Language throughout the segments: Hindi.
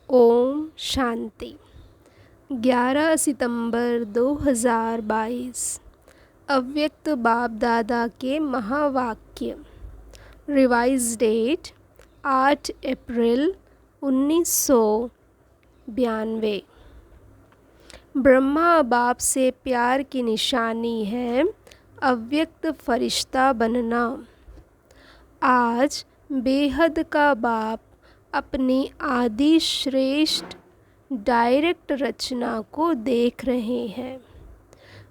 ओम शांति। 11 सितंबर 2022। अव्यक्त बाप दादा के महावाक्य। रिवाइज डेट 8 अप्रैल 1992। ब्रह्मा बाप से प्यार की निशानी है अव्यक्त फरिश्ता बनना। आज बेहद का बाप अपनी आदि श्रेष्ठ डायरेक्ट रचना को देख रहे हैं।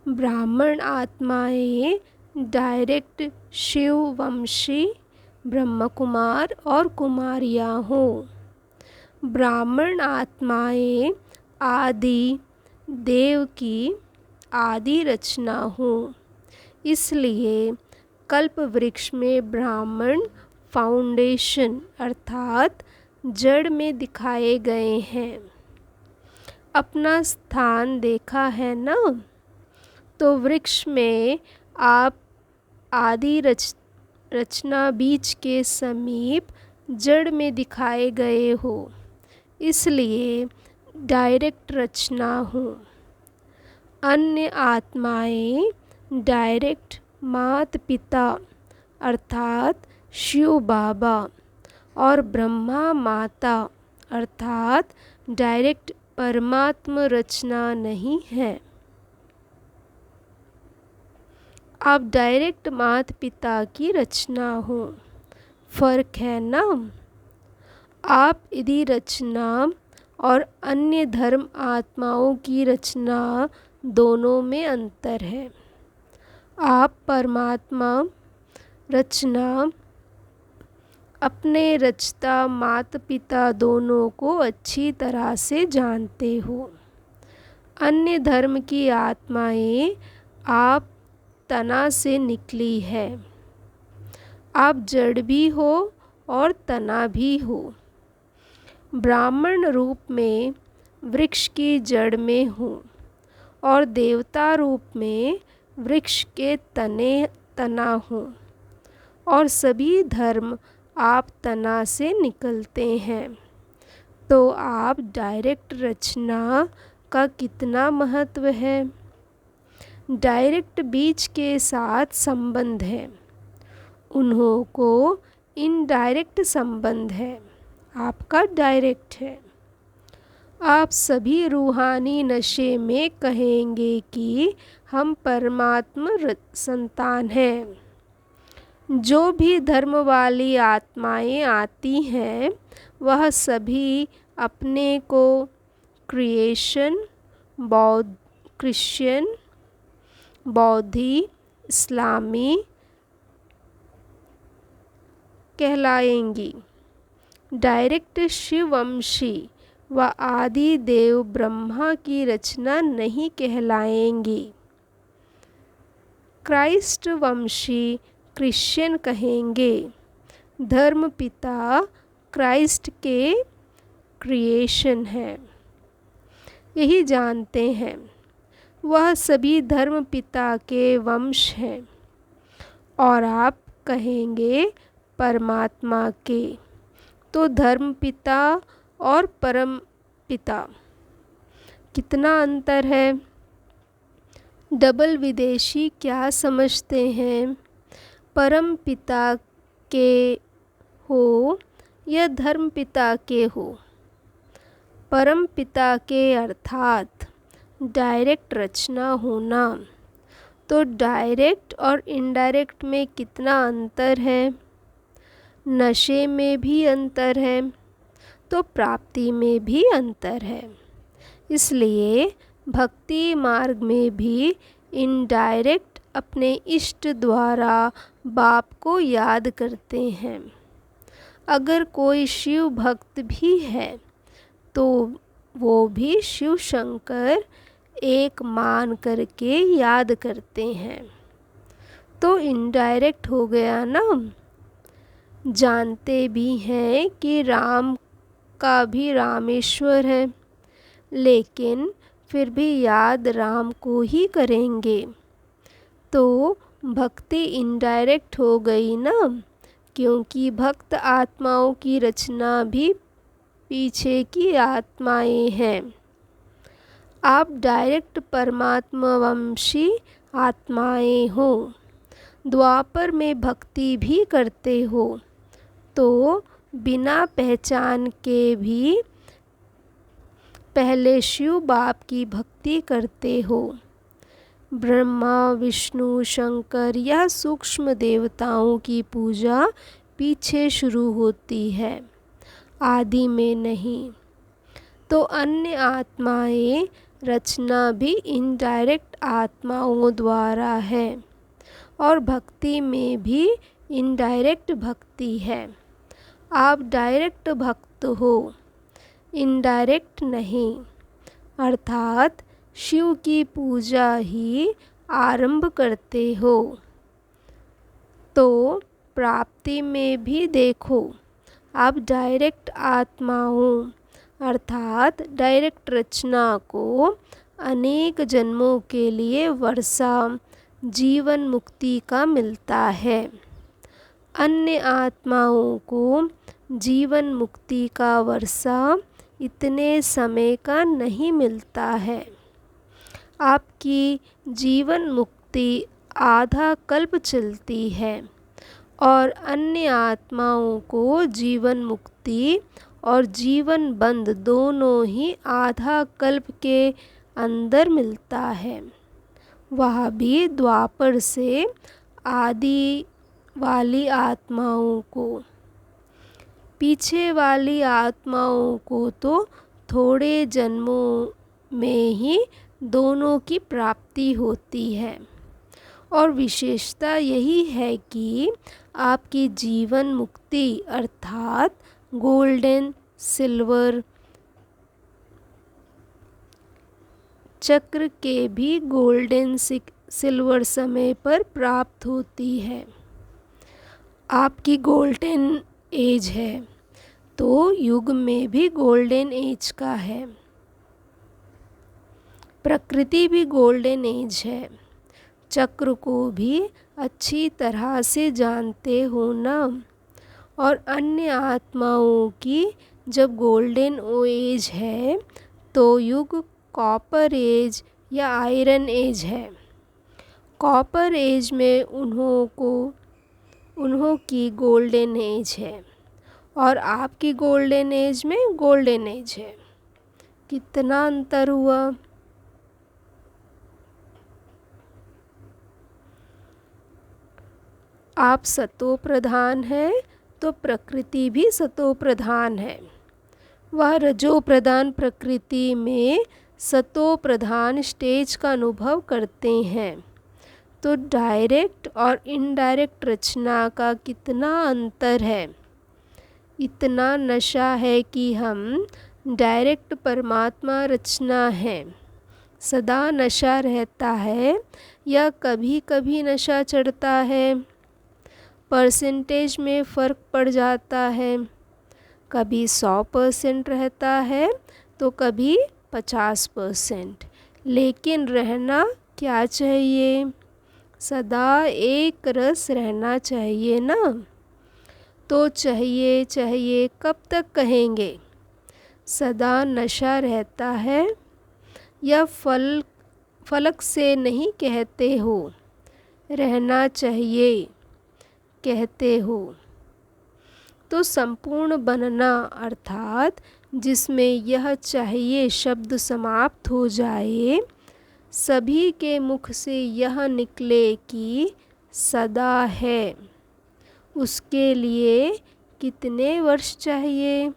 ब्राह्मण आत्माएं डायरेक्ट शिव वंशी ब्रह्म कुमार और कुमारियां हों। ब्राह्मण आत्माएं आदि देव की आदि रचना हों। इसलिए कल्प वृक्ष में ब्राह्मण फाउंडेशन अर्थात जड़ में दिखाए गए हैं। अपना स्थान देखा है ना? तो वृक्ष में आप आदि रचना बीज के समीप जड़ में दिखाए गए हो, इसलिए डायरेक्ट रचना हो। अन्य आत्माएं डायरेक्ट मात पिता अर्थात शिव बाबा और ब्रह्मा माता अर्थात डायरेक्ट परमात्मा रचना नहीं है। आप डायरेक्ट मात पिता की रचना हो। फर्क है ना? आप यदि रचना और अन्य धर्म आत्माओं की रचना दोनों में अंतर है। आप परमात्मा रचना अपने रचता माता पिता दोनों को अच्छी तरह से जानते हो। अन्य धर्म की आत्माएं आप तना से निकली है। आप जड़ भी हो और तना भी हो। ब्राह्मण रूप में वृक्ष की जड़ में हूँ और देवता रूप में वृक्ष के तना हूँ। और सभी धर्म आप तना से निकलते हैं। तो आप डायरेक्ट रचना का कितना महत्व है। डायरेक्ट बीज के साथ संबंध है, उन्हों को इनडायरेक्ट संबंध है, आपका डायरेक्ट है। आप सभी रूहानी नशे में कहेंगे कि हम परमात्मा संतान हैं। जो भी धर्म वाली आत्माएं आती हैं वह सभी अपने को क्रिएशन, क्रिश्चियन, बौद्धि, इस्लामी कहलाएंगी। डायरेक्ट शिववंशी व आदि देव ब्रह्मा की रचना नहीं कहलाएंगी। क्राइस्ट वंशी क्रिश्चियन कहेंगे। धर्म पिता क्राइस्ट के क्रिएशन है, यही जानते हैं। वह सभी धर्म पिता के वंश हैं और आप कहेंगे परमात्मा के। तो धर्म पिता और परम पिता कितना अंतर है। डबल विदेशी क्या समझते हैं? परम पिता के हो या धर्म पिता के हो। परम पिता के अर्थात डायरेक्ट रचना होना। तो डायरेक्ट और इनडायरेक्ट में कितना अंतर है। नशे में भी अंतर है तो प्राप्ति में भी अंतर है। इसलिए भक्ति मार्ग में भी इनडायरेक्ट अपने इष्ट द्वारा बाप को याद करते हैं। अगर कोई शिव भक्त भी है तो वो भी शिव शंकर एक मान करके याद करते हैं। तो इनडायरेक्ट हो गया ना। जानते भी हैं कि राम का भी रामेश्वर है, लेकिन फिर भी याद राम को ही करेंगे। तो भक्ति इनडायरेक्ट हो गई ना, क्योंकि भक्त आत्माओं की रचना भी पीछे की आत्माएं हैं। आप डायरेक्ट परमात्मवंशी आत्माएं हो। द्वापर में भक्ति भी करते हो तो बिना पहचान के भी पहले शिव बाप की भक्ति करते हो। ब्रह्मा विष्णु शंकर या सूक्ष्म देवताओं की पूजा पीछे शुरू होती है, आदि में नहीं। तो अन्य आत्माएं रचना भी इनडायरेक्ट आत्माओं द्वारा है और भक्ति में भी इनडायरेक्ट भक्ति है। आप डायरेक्ट भक्त हो, इनडायरेक्ट नहीं, अर्थात शिव की पूजा ही आरंभ करते हो। तो प्राप्ति में भी देखो, आप डायरेक्ट आत्माओं अर्थात डायरेक्ट रचना को अनेक जन्मों के लिए वर्षा जीवन मुक्ति का मिलता है। अन्य आत्माओं को जीवन मुक्ति का वर्षा इतने समय का नहीं मिलता है। आपकी जीवन मुक्ति आधा कल्प चलती है और अन्य आत्माओं को जीवन मुक्ति और जीवन बंध दोनों ही आधा कल्प के अंदर मिलता है, वह भी द्वापर से आदि वाली आत्माओं को। पीछे वाली आत्माओं को तो थोड़े जन्मों में ही दोनों की प्राप्ति होती है और विशेषता यही है कि आपकी जीवन मुक्ति अर्थात गोल्डन सिल्वर चक्र के भी गोल्डन सिल्वर समय पर प्राप्त होती है। आपकी गोल्डन एज है तो युग में भी गोल्डन एज का है। प्रकृति भी गोल्डन एज है। चक्र को भी अच्छी तरह से जानते हो ना। और अन्य आत्माओं की जब गोल्डन एज है तो युग कॉपर एज या आयरन एज है। कॉपर एज में उन्हों की गोल्डन एज है और आपकी गोल्डन एज में गोल्डन एज है। कितना अंतर हुआ। आप सतो प्रधान है तो प्रकृति भी सतो प्रधान है। वह रजो प्रधान प्रकृति में सतो प्रधान स्टेज का अनुभव करते हैं। तो डायरेक्ट और इनडायरेक्ट रचना का कितना अंतर है। इतना नशा है कि हम डायरेक्ट परमात्मा रचना है, सदा नशा रहता है या कभी कभी नशा चढ़ता है। परसेंटेज में फ़र्क पड़ जाता है, कभी 100% रहता है तो कभी 50%। लेकिन रहना क्या चाहिए, सदा एक रस रहना चाहिए ना। तो चाहिए कब तक कहेंगे। सदा नशा रहता है या फलक से नहीं कहते हो, रहना चाहिए कहते हो। तो संपूर्ण बनना अर्थात जिसमें यह चाहिए शब्द समाप्त हो जाए, सभी के मुख से यह निकले कि सदा है। उसके लिए कितने वर्ष चाहिए।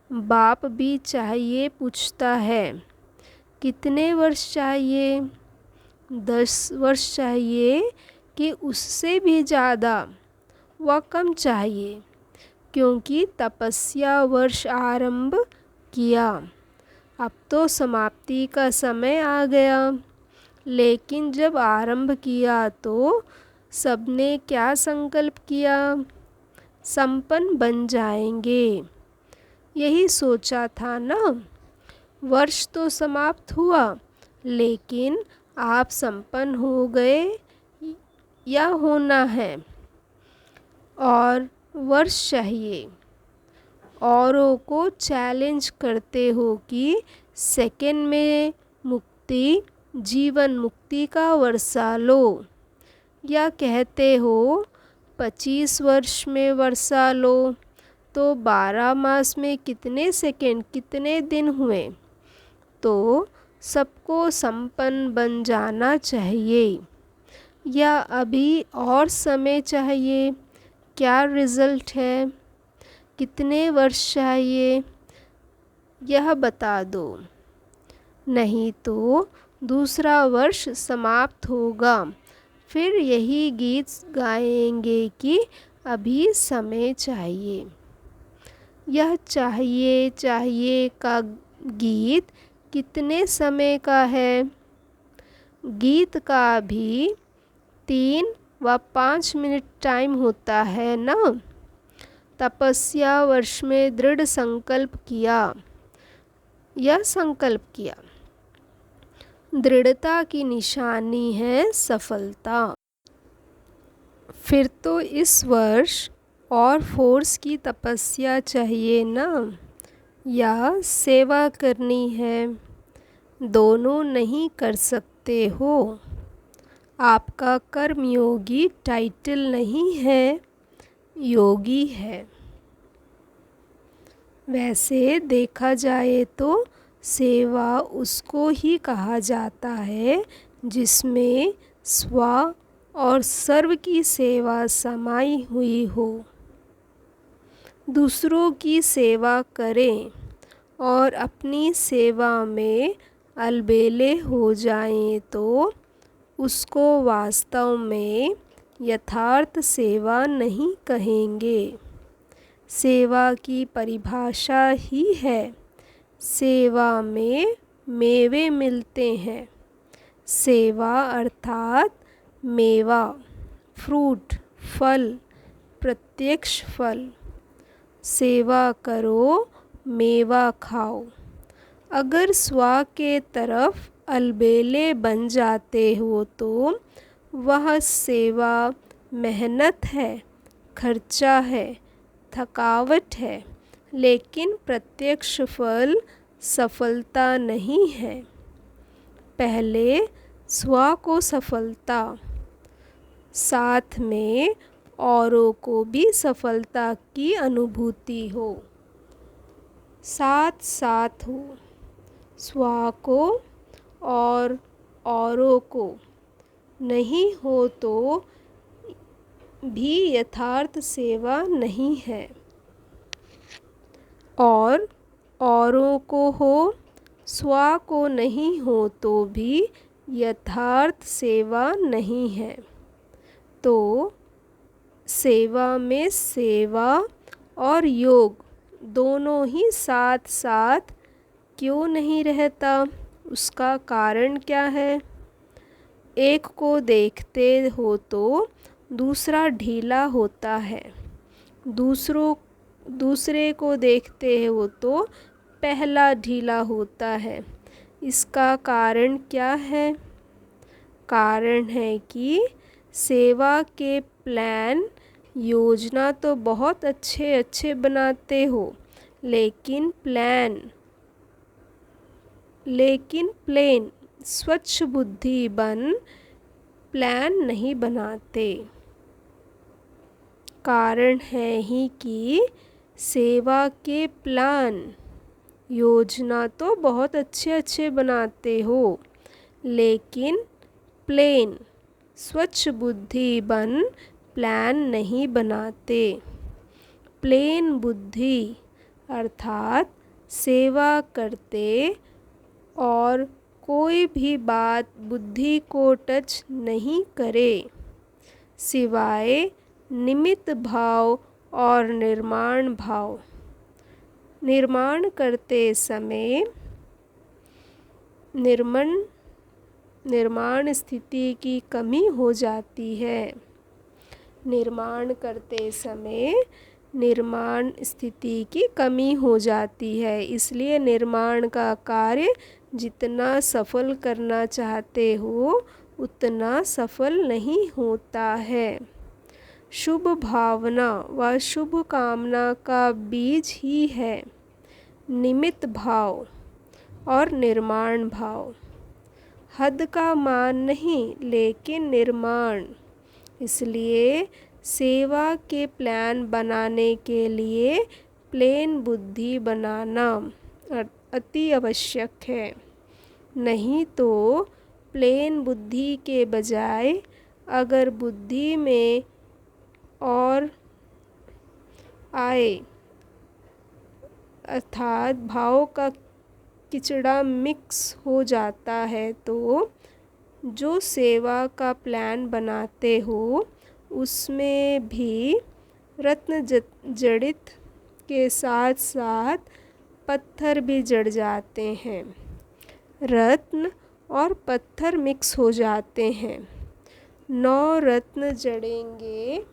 बाप भी चाहिए पूछता है, कितने वर्ष चाहिए। 10 वर्ष चाहिए कि उससे भी ज़्यादा व कम चाहिए, क्योंकि तपस्या वर्ष आरंभ किया। अब तो समाप्ति का समय आ गया। लेकिन जब आरंभ किया तो सबने क्या संकल्प किया, संपन्न बन जाएंगे। यही सोचा था ना। वर्ष तो समाप्त हुआ लेकिन आप संपन्न हो गए या होना है। और वर्ष चाहिए, औरों को चैलेंज करते हो कि सेकंड में मुक्ति, जीवन मुक्ति का वर्षा लो, या कहते हो 25 वर्ष में वर्षा लो तो 12 मास में कितने सेकंड, कितने दिन हुए। तो सबको संपन्न बन जाना चाहिए या अभी और समय चाहिए, क्या रिज़ल्ट है, कितने वर्ष चाहिए, यह बता दो, नहीं तो दूसरा वर्ष समाप्त होगा। फिर यही गीत गाएंगे कि अभी समय चाहिए। यह चाहिए चाहिए का गीत कितने समय का है? गीत का भी 3 व 5 मिनट टाइम होता है ना। तपस्या वर्ष में दृढ़ संकल्प किया, यह संकल्प किया, दृढ़ता की निशानी है सफलता। फिर तो इस वर्ष और फोर्स की तपस्या चाहिए ना, या सेवा करनी है, दोनों नहीं कर सकते हो। आपका कर्मयोगी टाइटल नहीं है, योगी है। वैसे देखा जाए तो सेवा उसको ही कहा जाता है जिसमें स्व और सर्व की सेवा समाई हुई हो। दूसरों की सेवा करें और अपनी सेवा में अलबेले हो जाएं तो उसको वास्तव में यथार्थ सेवा नहीं कहेंगे। सेवा की परिभाषा ही है, सेवा में मेवे मिलते हैं। सेवा अर्थात मेवा, फ्रूट, फल, प्रत्यक्ष फल। सेवा करो, मेवा खाओ। अगर स्व के तरफ अलबेले बन जाते हो तो वह सेवा मेहनत है, खर्चा है, थकावट है, लेकिन प्रत्यक्ष फल सफलता नहीं है। पहले स्व को सफलता, साथ में औरों को भी सफलता की अनुभूति हो, साथ साथ हो। स्व को और औरों को नहीं हो तो भी यथार्थ सेवा नहीं है, और औरों को हो, स्व को नहीं हो तो भी यथार्थ सेवा नहीं है। तो सेवा में सेवा और योग दोनों ही साथ साथ क्यों नहीं रहता? उसका कारण क्या है? एक को देखते हो तो दूसरा ढीला होता है, दूसरे को देखते हो तो पहला ढीला होता है। इसका कारण क्या है? कारण है कि सेवा के प्लान, योजना तो बहुत अच्छे अच्छे बनाते हो, लेकिन प्लेन स्वच्छ बुद्धि बन प्लान नहीं बनाते। कारण है ही कि सेवा के प्लान, योजना तो बहुत अच्छे अच्छे बनाते हो, लेकिन प्लेन स्वच्छ बुद्धि बन प्लान नहीं बनाते। प्लेन बुद्धि अर्थात सेवा करते और कोई भी बात बुद्धि को टच नहीं करे, सिवाय निमित्त भाव और निर्माण भाव। निर्माण करते समय निर्माण स्थिति की कमी हो जाती है। निर्माण करते समय निर्माण स्थिति की कमी हो जाती है, इसलिए निर्माण का कार्य जितना सफल करना चाहते हो उतना सफल नहीं होता है। शुभ भावना व शुभ कामना का बीज ही है निमित्त भाव और निर्माण भाव। हद का मान नहीं लेकिन निर्माण। इसलिए सेवा के प्लान बनाने के लिए प्लेन बुद्धि बनाना अति आवश्यक है। नहीं तो प्लेन बुद्धि के बजाय अगर बुद्धि में और आए अर्थात भाव का किचड़ा मिक्स हो जाता है तो जो सेवा का प्लान बनाते हो उसमें भी रत्न जड़ित के साथ साथ पत्थर भी जड़ जाते हैं। रत्न और पत्थर मिक्स हो जाते हैं। 9 रत्न जड़ेंगे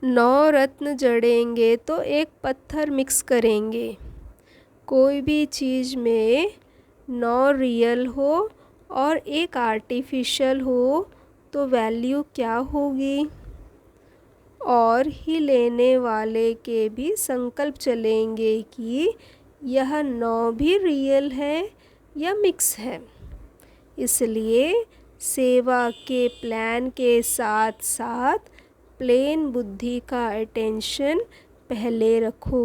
9 रत्न जड़ेंगे तो एक पत्थर मिक्स करेंगे। कोई भी चीज़ में 9 रियल हो और एक आर्टिफिशियल हो तो वैल्यू क्या होगी। और ही लेने वाले के भी संकल्प चलेंगे कि यह 9 भी रियल है या मिक्स है। इसलिए सेवा के प्लान के साथ साथ प्लेन बुद्धि का अटेंशन पहले रखो।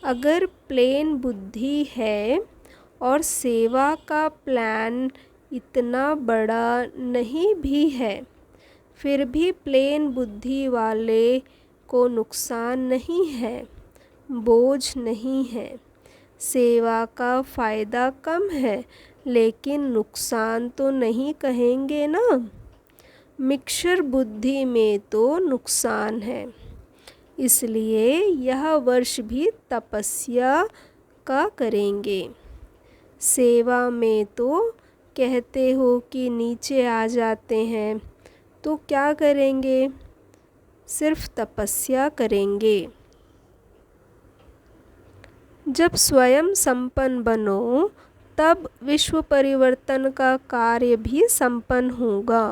अगर प्लेन बुद्धि है और सेवा का प्लान इतना बड़ा नहीं भी है फिर भी प्लेन बुद्धि वाले को नुकसान नहीं है, बोझ नहीं है। सेवा का फ़ायदा कम है लेकिन नुकसान तो नहीं कहेंगे ना। मिक्सर बुद्धि में तो नुकसान है। इसलिए यह वर्ष भी तपस्या का करेंगे। सेवा में तो कहते हो कि नीचे आ जाते हैं तो क्या करेंगे, सिर्फ तपस्या करेंगे। जब स्वयं संपन्न बनो तब विश्व परिवर्तन का कार्य भी संपन्न होगा।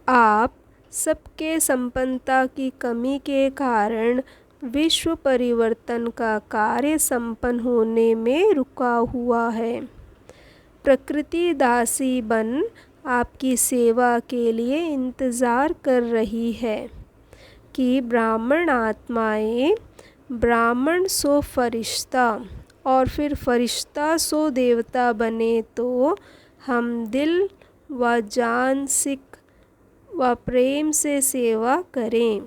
आप सबके संपन्नता की कमी के कारण विश्व परिवर्तन का कार्य संपन्न होने में रुका हुआ है। प्रकृति दासी बन आपकी सेवा के लिए इंतज़ार कर रही है कि ब्राह्मण आत्माएं ब्राह्मण सो फरिश्ता और फिर फरिश्ता सो देवता बने तो हम दिल व जान सिख व प्रेम से सेवा करें,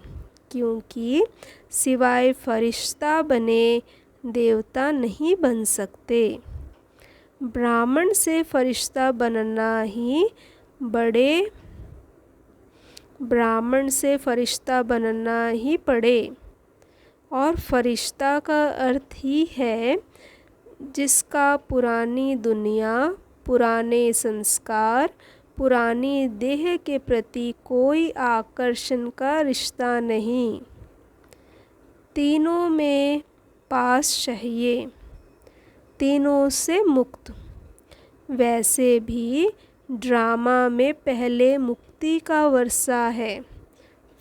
क्योंकि सिवाय फरिश्ता बने देवता नहीं बन सकते। ब्राह्मण से फरिश्ता बनना ही पड़े। और फरिश्ता का अर्थ ही है जिसका पुरानी दुनिया, पुराने संस्कार, पुरानी देह के प्रति कोई आकर्षण का रिश्ता नहीं। तीनों में पास चाहिए, तीनों से मुक्त। वैसे भी ड्रामा में पहले मुक्ति का वर्षा है,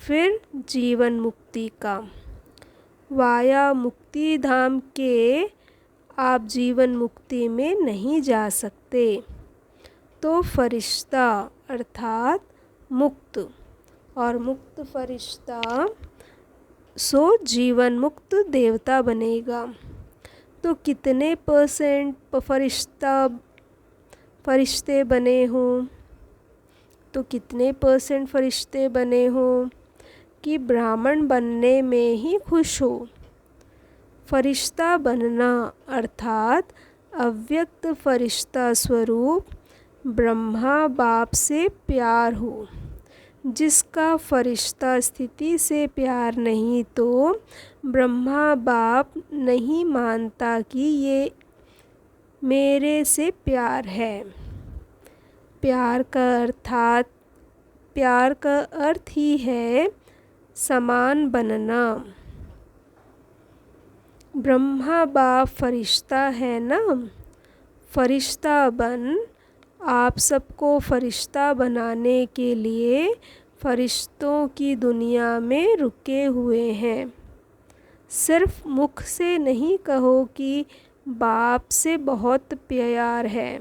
फिर जीवन मुक्ति का। वाया मुक्ति धाम के आप जीवन मुक्ति में नहीं जा सकते। तो फरिश्ता अर्थात मुक्त और मुक्त फरिश्ता सो जीवन मुक्त देवता बनेगा। तो कितने % फरिश्ते बने हों, तो कितने % फरिश्ते बने हों कि ब्राह्मण बनने में ही खुश हो। फरिश्ता बनना अर्थात अव्यक्त फरिश्ता स्वरूप ब्रह्मा बाप से प्यार हो। जिसका फरिश्ता स्थिति से प्यार नहीं तो ब्रह्मा बाप नहीं मानता कि ये मेरे से प्यार है। प्यार का अर्थ ही है समान बनना। ब्रह्मा बाप फरिश्ता है ना। फरिश्ता बन आप सबको फरिश्ता बनाने के लिए फरिश्तों की दुनिया में रुके हुए हैं। सिर्फ मुख से नहीं कहो कि बाप से बहुत प्यार है,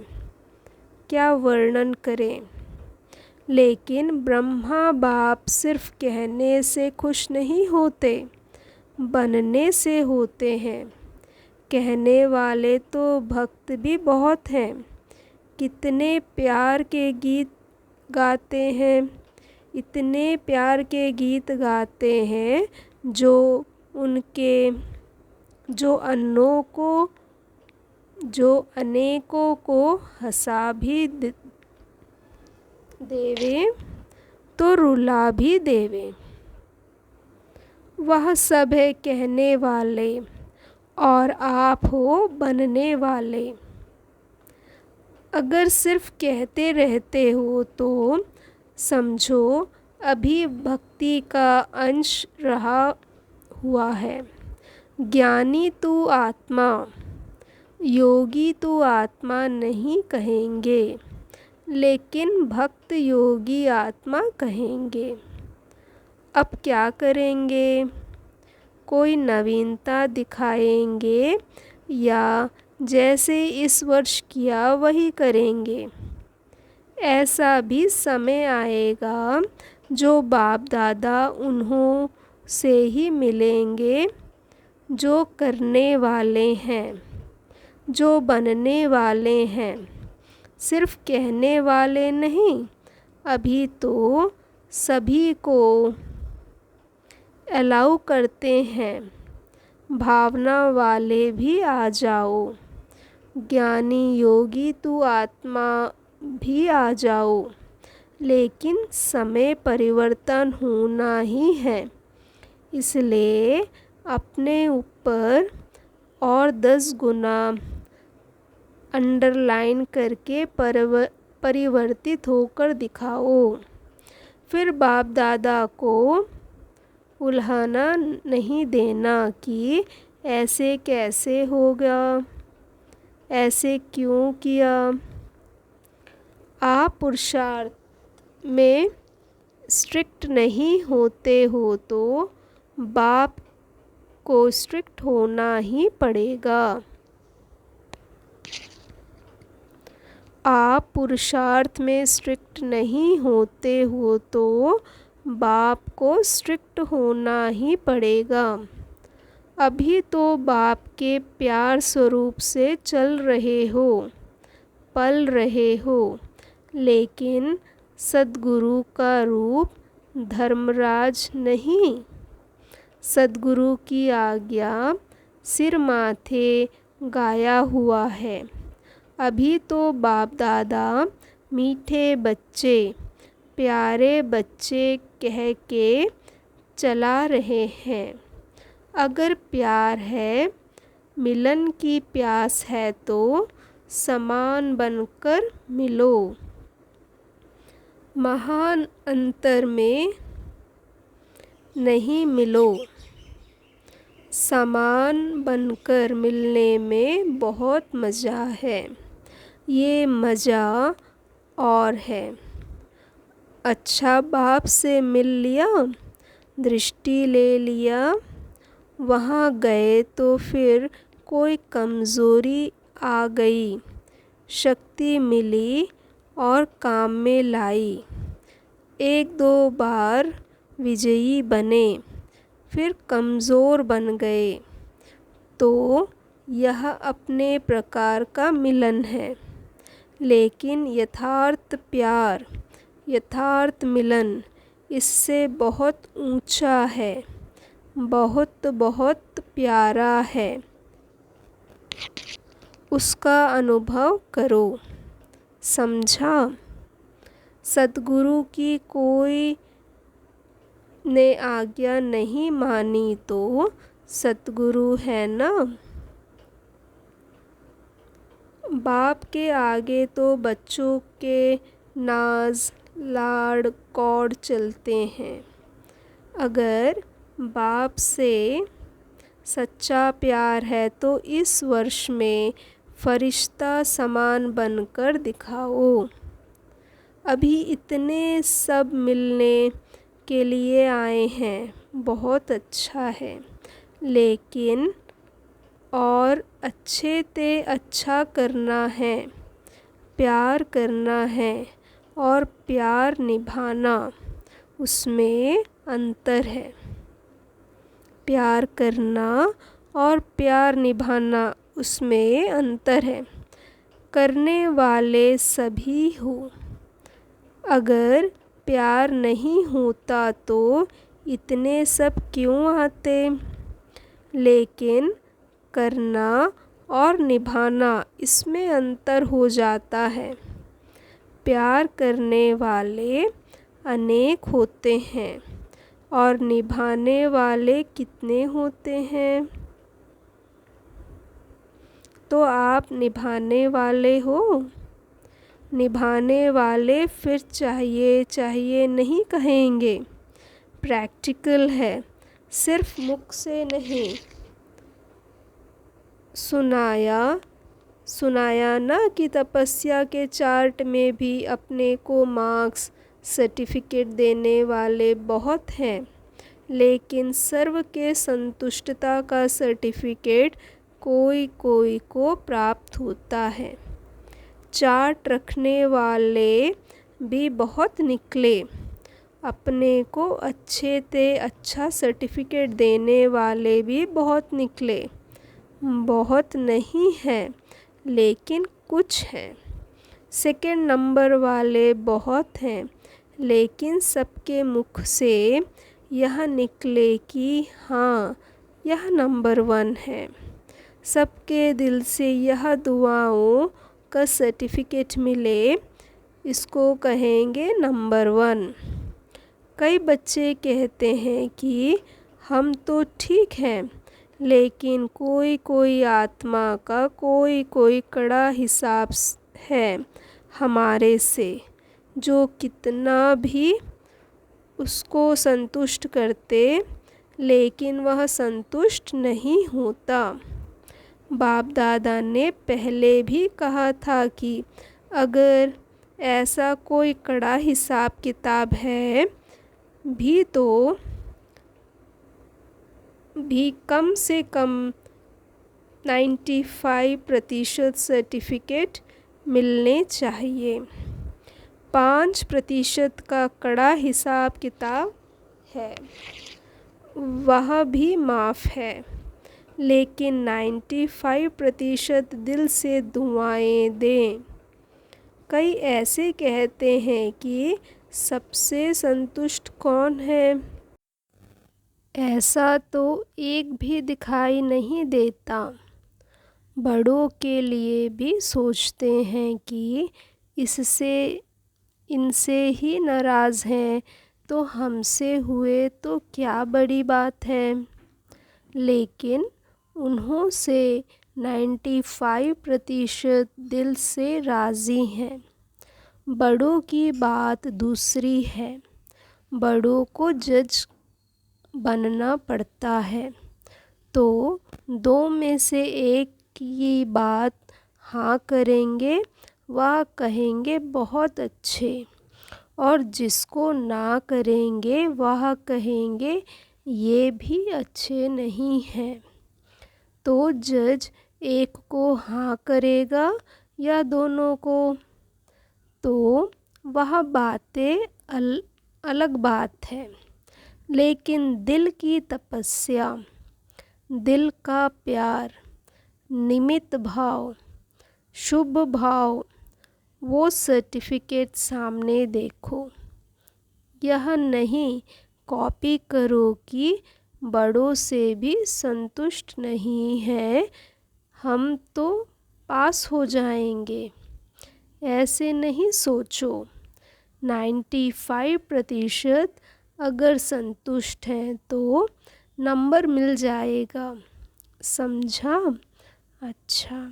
क्या वर्णन करें। लेकिन ब्रह्मा बाप सिर्फ कहने से खुश नहीं होते, बनने से होते हैं। कहने वाले तो भक्त भी बहुत हैं। कितने प्यार के गीत गाते हैं, इतने प्यार के गीत गाते हैं जो अनेकों को हंसा भी देवे तो रुला भी देवे। वह सब है कहने वाले और आप हो बनने वाले। अगर सिर्फ कहते रहते हो तो समझो अभी भक्ति का अंश रहा हुआ है। ज्ञानी तू आत्मा, योगी तू आत्मा नहीं कहेंगे, लेकिन भक्त योगी आत्मा कहेंगे। अब क्या करेंगे? कोई नवीनता दिखाएंगे या जैसे इस वर्ष किया वही करेंगे? ऐसा भी समय आएगा जो बाप दादा उन्हों से ही मिलेंगे जो करने वाले हैं, जो बनने वाले हैं, सिर्फ कहने वाले नहीं। अभी तो सभी को अलाउ करते हैं, भावना वाले भी आ जाओ। ज्ञानी योगी तू आत्मा भी आ जाओ, लेकिन समय परिवर्तन होना ही है। इसलिए अपने ऊपर और 10 गुना अंडरलाइन करके परिवर्तित होकर दिखाओ। फिर बाप दादा को उल्हाना नहीं देना कि ऐसे कैसे हो गया, ऐसे क्यों किया। आप पुरुषार्थ में स्ट्रिक्ट नहीं होते हो तो बाप को स्ट्रिक्ट होना ही पड़ेगा। आप पुरुषार्थ में स्ट्रिक्ट नहीं होते हो तो बाप को स्ट्रिक्ट होना ही पड़ेगा। अभी तो बाप के प्यार स्वरूप से चल रहे हो, पल रहे हो, लेकिन सद्गुरु का रूप धर्मराज नहीं। सद्गुरु की आज्ञा सिर माथे गाया हुआ है। अभी तो बाप दादा मीठे बच्चे, प्यारे बच्चे कह के चला रहे हैं। अगर प्यार है, मिलन की प्यास है तो समान बनकर मिलो। महान अंतर में नहीं मिलो, समान बनकर मिलने में बहुत मज़ा है। ये मज़ा और है। अच्छा बाप से मिल लिया, दृष्टि ले लिया, वहाँ गए तो फिर कोई कमज़ोरी आ गई, शक्ति मिली और काम में लाई। 1-2 बार विजयी बने, फिर कमज़ोर बन गए, तो यह अपने प्रकार का मिलन है। लेकिन यथार्थ प्यार, यथार्थ मिलन इससे बहुत ऊंचा है, बहुत बहुत प्यारा है। उसका अनुभव करो, समझा। सद्गुरु की कोई ने आज्ञा नहीं मानी तो सद्गुरु है ना। बाप के आगे तो बच्चों के नाज लाड़ कौड़ चलते हैं। अगर बाप से सच्चा प्यार है तो इस वर्ष में फरिश्ता समान बनकर दिखाओ। अभी इतने सब मिलने के लिए आए हैं, बहुत अच्छा है, लेकिन और अच्छे ते अच्छा करना है, प्यार करना है और प्यार निभाना, उसमें अंतर है। प्यार करना और प्यार निभाना, उसमें अंतर है। करने वाले सभी हो, अगर प्यार नहीं होता तो इतने सब क्यों आते। लेकिन करना और निभाना, इसमें अंतर हो जाता है। प्यार करने वाले अनेक होते हैं और निभाने वाले कितने होते हैं। तो आप निभाने वाले हो। निभाने वाले फिर चाहिए चाहिए नहीं कहेंगे, प्रैक्टिकल है, सिर्फ मुख से नहीं। सुनाया ना कि तपस्या के चार्ट में भी अपने को मार्क्स सर्टिफिकेट देने वाले बहुत हैं, लेकिन सर्व के संतुष्टता का सर्टिफिकेट कोई कोई को प्राप्त होता है। चार्ट रखने वाले भी बहुत निकले, अपने को अच्छे ते अच्छा सर्टिफिकेट देने वाले भी बहुत निकले। बहुत नहीं है, लेकिन कुछ हैं। सेकंड नंबर वाले बहुत हैं, लेकिन सबके मुख से यह निकले कि हाँ, यह नंबर 1 है। सबके दिल से यह दुआओं का सर्टिफिकेट मिले, इसको कहेंगे नंबर 1। कई बच्चे कहते हैं कि हम तो ठीक हैं, लेकिन कोई कोई आत्मा का कोई कोई कड़ा हिसाब है हमारे से, जो कितना भी उसको संतुष्ट करते, लेकिन वह संतुष्ट नहीं होता। बाप दादा ने पहले भी कहा था कि अगर ऐसा कोई कड़ा हिसाब किताब है भी तो भी कम से कम 95% सर्टिफिकेट मिलने चाहिए। 5% का कड़ा हिसाब किताब है, वह भी माफ़ है, लेकिन 95% दिल से दुआएं दें। कई ऐसे कहते हैं कि सबसे संतुष्ट कौन है। ऐसा तो एक भी दिखाई नहीं देता। बड़ों के लिए भी सोचते हैं कि इनसे ही नाराज़ हैं, तो हमसे हुए तो क्या बड़ी बात है। लेकिन उन्हों से 95% दिल से राज़ी हैं। बड़ों की बात दूसरी है। बड़ों को जज बनना पड़ता है, तो 2 में से एक की बात हाँ करेंगे, वह कहेंगे बहुत अच्छे, और जिसको ना करेंगे वह कहेंगे ये भी अच्छे नहीं हैं। तो जज एक को हाँ करेगा या दोनों को, तो वह बातें अलग बात है। लेकिन दिल की तपस्या, दिल का प्यार, निमित्त भाव, शुभ भाव, वो सर्टिफिकेट सामने देखो। यह नहीं कॉपी करो कि बड़ों से भी संतुष्ट नहीं है, हम तो पास हो जाएंगे। ऐसे नहीं सोचो। 95% अगर संतुष्ट हैं तो नंबर मिल जाएगा, समझा। अच्छा,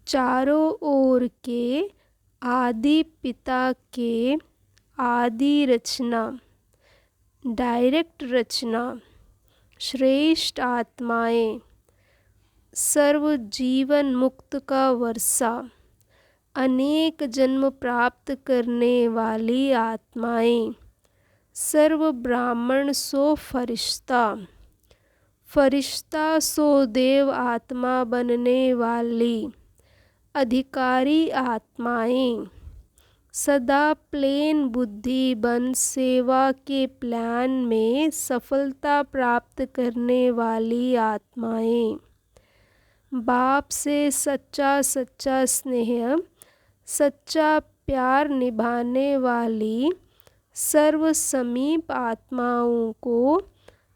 चारों ओर के आदि पिता के आदि रचना, डायरेक्ट रचना, श्रेष्ठ आत्माएं, सर्व जीवन मुक्त का वर्षा, अनेक जन्म प्राप्त करने वाली आत्माएं, सर्व ब्राह्मण सो फरिश्ता, फरिश्ता सो देव आत्मा बनने वाली अधिकारी आत्माएं, सदा प्लेन बुद्धि बन सेवा के प्लान में सफलता प्राप्त करने वाली आत्माएं, बाप से सच्चा सच्चा स्नेह, सच्चा प्यार निभाने वाली सर्व समीप आत्माओं को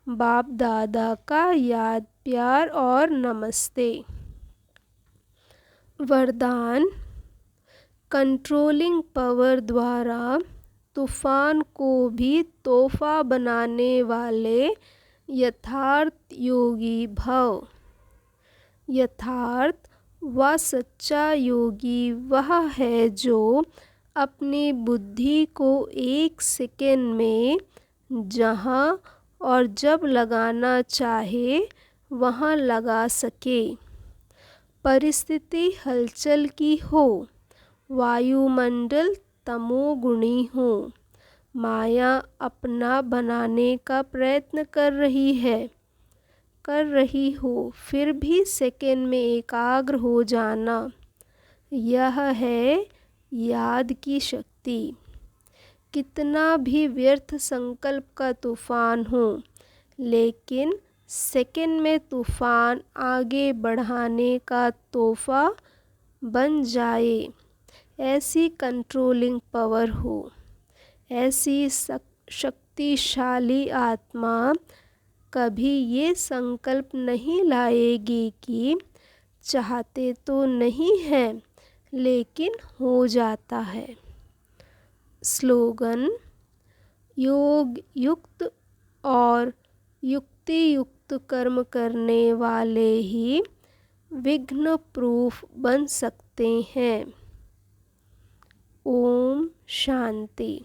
बाप दादा का याद प्यार और नमस्ते। वरदान। कंट्रोलिंग पावर द्वारा तूफान को भी तोहफा बनाने वाले यथार्थ योगी भव। यथार्थ व सच्चा योगी वह है जो अपनी बुद्धि को एक सेकंड में जहाँ और जब लगाना चाहे वहाँ लगा सके। परिस्थिति हलचल की हो, वायुमंडल तमोगुणी हो, माया अपना बनाने का प्रयत्न कर रही हो, फिर भी सेकंड में एकाग्र हो जाना, यह है याद की शक्ति। कितना भी व्यर्थ संकल्प का तूफान हो, लेकिन सेकंड में तूफान आगे बढ़ाने का तोहफा बन जाए, ऐसी कंट्रोलिंग पावर हो। ऐसी शक्तिशाली आत्मा कभी ये संकल्प नहीं लाएगी कि चाहते तो नहीं हैं लेकिन हो जाता है। स्लोगन। योग युक्त और युक्ति युक्त कर्म करने वाले ही विघ्न प्रूफ बन सकते हैं। ओम शांति।